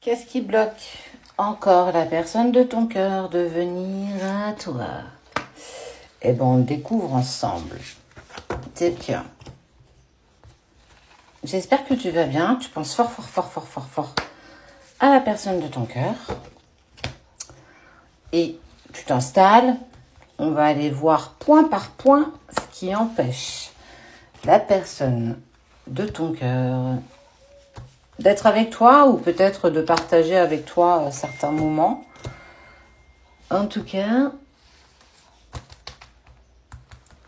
Qu'est-ce qui bloque encore la personne de ton cœur de venir à toi? Eh bien, on le découvre ensemble. C'est bien. J'espère que tu vas bien. Tu penses fort à la personne de ton cœur. Et tu t'installes. On va aller voir point par point ce qui empêche la personne de ton cœur d'être avec toi ou peut-être de partager avec toi certains moments. En tout cas,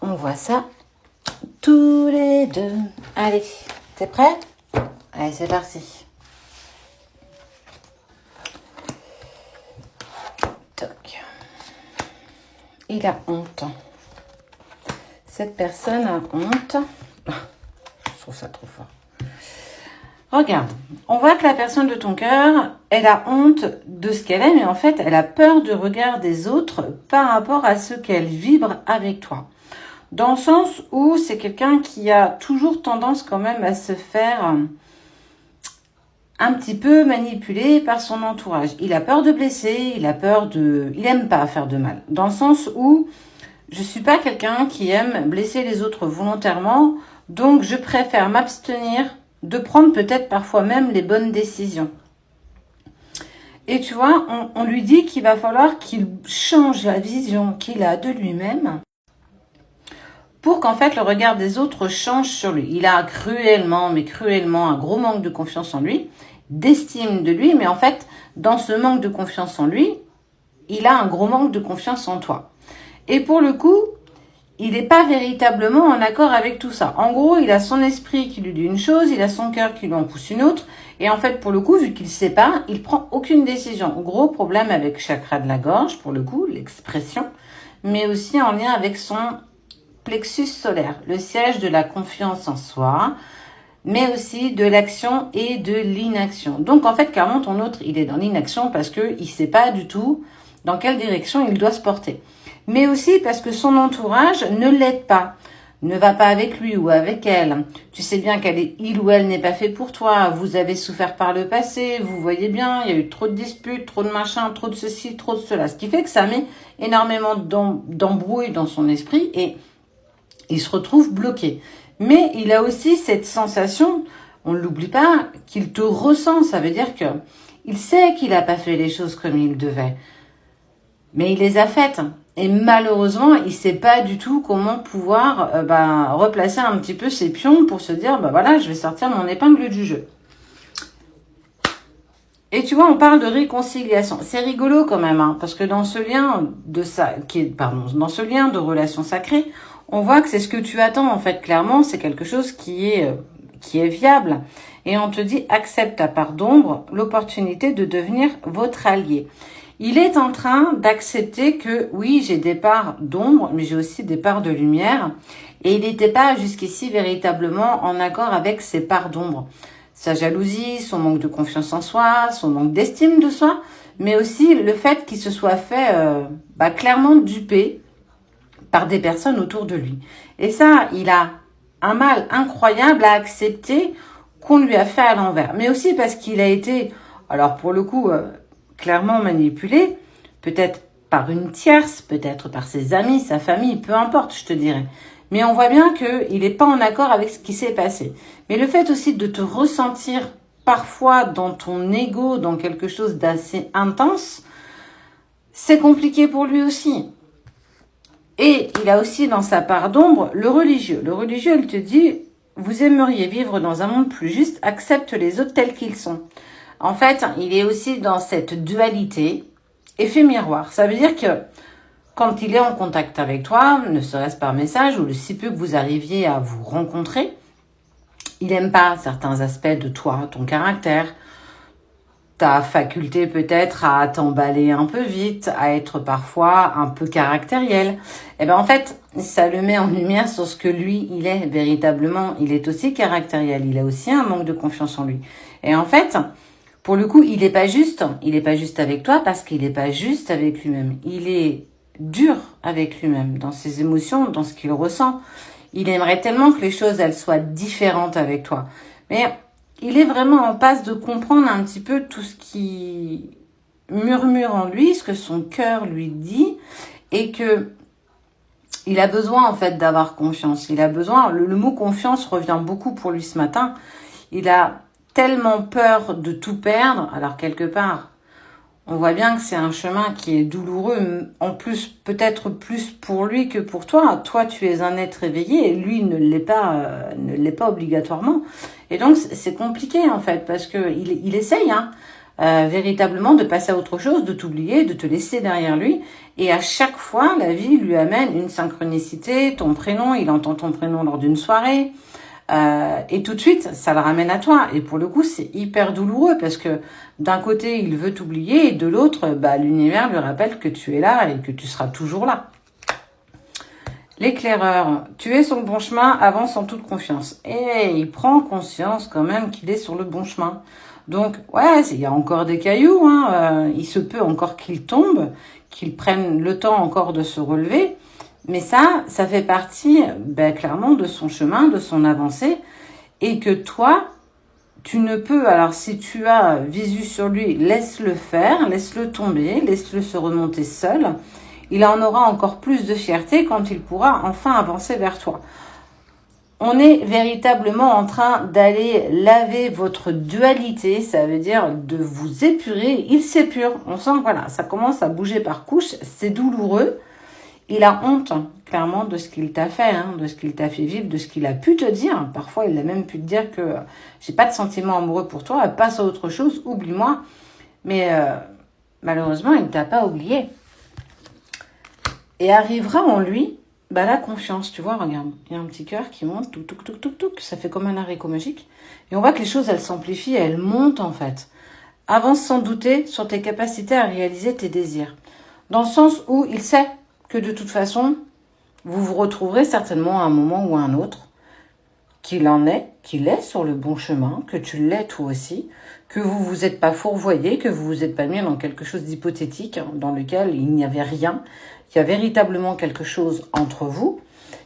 on voit ça tous les deux. Allez, t'es prêt? Allez, c'est parti. Toc. Il a honte. Cette personne a honte. Je trouve ça trop fort. Regarde, on voit que la personne de ton cœur, elle a honte de ce qu'elle est, mais en fait, elle a peur du regard des autres par rapport à ce qu'elle vibre avec toi. Dans le sens où c'est quelqu'un qui a toujours tendance quand même à se faire un petit peu manipuler par son entourage. Il a peur de blesser, il aime pas faire de mal. Dans le sens où je suis pas quelqu'un qui aime blesser les autres volontairement, donc je préfère m'abstenir de prendre peut-être parfois même les bonnes décisions. Et tu vois, on lui dit qu'il va falloir qu'il change la vision qu'il a de lui-même pour qu'en fait le regard des autres change sur lui. Il a cruellement un gros manque de confiance en lui, d'estime de lui, mais en fait, dans ce manque de confiance en lui, il a un gros manque de confiance en toi. Et pour le coup, il n'est pas véritablement en accord avec tout ça. En gros, il a son esprit qui lui dit une chose, il a son cœur qui lui en pousse une autre. Et en fait, pour le coup, vu qu'il ne sait pas, il prend aucune décision. Gros problème avec chakra de la gorge, pour le coup, l'expression, mais aussi en lien avec son plexus solaire, le siège de la confiance en soi, mais aussi de l'action et de l'inaction. Donc, en fait, clairement, ton autre, il est dans l'inaction parce qu'il ne sait pas du tout dans quelle direction il doit se porter. Mais aussi parce que son entourage ne l'aide pas, ne va pas avec lui ou avec elle. Tu sais bien il ou elle n'est pas fait pour toi, vous avez souffert par le passé, vous voyez bien, il y a eu trop de disputes, trop de machin, trop de ceci, trop de cela. Ce qui fait que ça met énormément d'embrouille dans son esprit et il se retrouve bloqué. Mais il a aussi cette sensation, on ne l'oublie pas, qu'il te ressent. Ça veut dire que il sait qu'il n'a pas fait les choses comme il devait. Mais il les a faites. Et malheureusement, il ne sait pas du tout comment pouvoir replacer un petit peu ses pions pour se dire, voilà, je vais sortir mon épingle du jeu. Et tu vois, on parle de réconciliation. C'est rigolo quand même, hein, parce que dans ce lien dans ce lien de relation sacrée, on voit que c'est ce que tu attends, en fait, clairement, c'est quelque chose qui est viable. Et on te dit, accepte ta part d'ombre, l'opportunité de devenir votre allié. Il est en train d'accepter que, oui, j'ai des parts d'ombre, mais j'ai aussi des parts de lumière. Et il n'était pas jusqu'ici véritablement en accord avec ces parts d'ombre. Sa jalousie, son manque de confiance en soi, son manque d'estime de soi, mais aussi le fait qu'il se soit fait clairement duper par des personnes autour de lui. Et ça, il a un mal incroyable à accepter qu'on lui a fait à l'envers. Mais aussi parce qu'il a été, alors pour le coup, clairement manipulé, peut-être par une tierce, peut-être par ses amis, sa famille, peu importe, je te dirais. Mais on voit bien qu'il n'est pas en accord avec ce qui s'est passé. Mais le fait aussi de te ressentir parfois dans ton ego, dans quelque chose d'assez intense, c'est compliqué pour lui aussi. Et il a aussi dans sa part d'ombre le religieux. Le religieux, il te dit, vous aimeriez vivre dans un monde plus juste, accepte les autres tels qu'ils sont. En fait, il est aussi dans cette dualité, effet miroir. Ça veut dire que quand il est en contact avec toi, ne serait-ce par message ou le si peu que vous arriviez à vous rencontrer, il n'aime pas certains aspects de toi, ton caractère, ta faculté peut-être à t'emballer un peu vite, à être parfois un peu caractériel. Et en fait, ça le met en lumière sur ce que lui, il est véritablement. Il est aussi caractériel, il a aussi un manque de confiance en lui. Et en fait, pour le coup, il n'est pas juste avec toi parce qu'il n'est pas juste avec lui-même. Il est dur avec lui-même, dans ses émotions, dans ce qu'il ressent. Il aimerait tellement que les choses, elles soient différentes avec toi. Mais il est vraiment en passe de comprendre un petit peu tout ce qui murmure en lui, ce que son cœur lui dit, et que il a besoin en fait d'avoir confiance. Il a besoin, le mot confiance revient beaucoup pour lui ce matin. Il a tellement peur de tout perdre, alors quelque part, on voit bien que c'est un chemin qui est douloureux, en plus, peut-être plus pour lui que pour toi. Toi, tu es un être éveillé et lui ne l'est pas obligatoirement. Et donc, c'est compliqué, en fait, parce que il essaye, hein, véritablement de passer à autre chose, de t'oublier, de te laisser derrière lui. Et à chaque fois, la vie lui amène une synchronicité, ton prénom, il entend ton prénom lors d'une soirée. Et tout de suite, ça le ramène à toi. Et pour le coup, c'est hyper douloureux parce que d'un côté, il veut t'oublier et de l'autre, bah, l'univers lui rappelle que tu es là et que tu seras toujours là. L'éclaireur, tu es sur le bon chemin, avance en toute confiance. Et il prend conscience quand même qu'il est sur le bon chemin. Donc, ouais, il y a encore des cailloux, hein, il se peut encore qu'il tombe, qu'il prenne le temps encore de se relever. Mais ça fait partie, ben, clairement, de son chemin, de son avancée. Et que toi, tu ne peux, alors si tu as visu sur lui, laisse-le faire, laisse-le tomber, laisse-le se remonter seul. Il en aura encore plus de fierté quand il pourra enfin avancer vers toi. On est véritablement en train d'aller laver votre dualité, ça veut dire de vous épurer. Il s'épure, on sent que voilà, ça commence à bouger par couches, c'est douloureux. Il a honte, clairement, de ce qu'il t'a fait, hein, de ce qu'il t'a fait vivre, de ce qu'il a pu te dire. Parfois, il a même pu te dire que j'ai pas de sentiment amoureux pour toi, passe à autre chose, oublie-moi. Mais malheureusement, il ne t'a pas oublié. Et arrivera en lui la confiance, tu vois, regarde. Il y a un petit cœur qui monte, touc, touc, touc, touc, touc. Ça fait comme un haricot magique. Et on voit que les choses, elles s'amplifient, elles montent en fait. Avance sans douter sur tes capacités à réaliser tes désirs. Dans le sens où il sait que de toute façon, vous vous retrouverez certainement à un moment ou à un autre, qu'il est sur le bon chemin, que tu l'es toi aussi, que vous vous êtes pas fourvoyé, que vous vous êtes pas mis dans quelque chose d'hypothétique, dans lequel il n'y avait rien, qu'il y a véritablement quelque chose entre vous,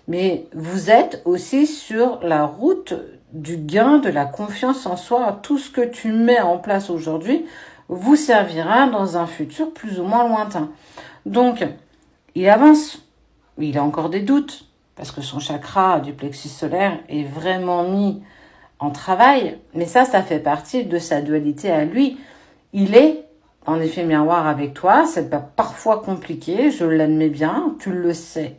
mais vous êtes aussi sur la route du gain, de la confiance en soi. Tout ce que tu mets en place aujourd'hui vous servira dans un futur plus ou moins lointain. Donc, il avance, il a encore des doutes, parce que son chakra du plexus solaire est vraiment mis en travail, mais ça fait partie de sa dualité à lui. Il est en effet miroir avec toi, c'est parfois compliqué, je l'admets bien, tu le sais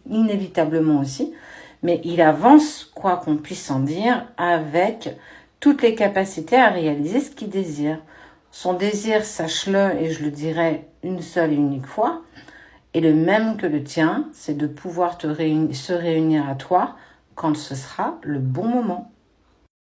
inévitablement aussi, mais il avance, quoi qu'on puisse en dire, avec toutes les capacités à réaliser ce qu'il désire. Son désir, sache-le, et je le dirai une seule et unique fois, et le même que le tien, c'est de pouvoir se réunir à toi quand ce sera le bon moment.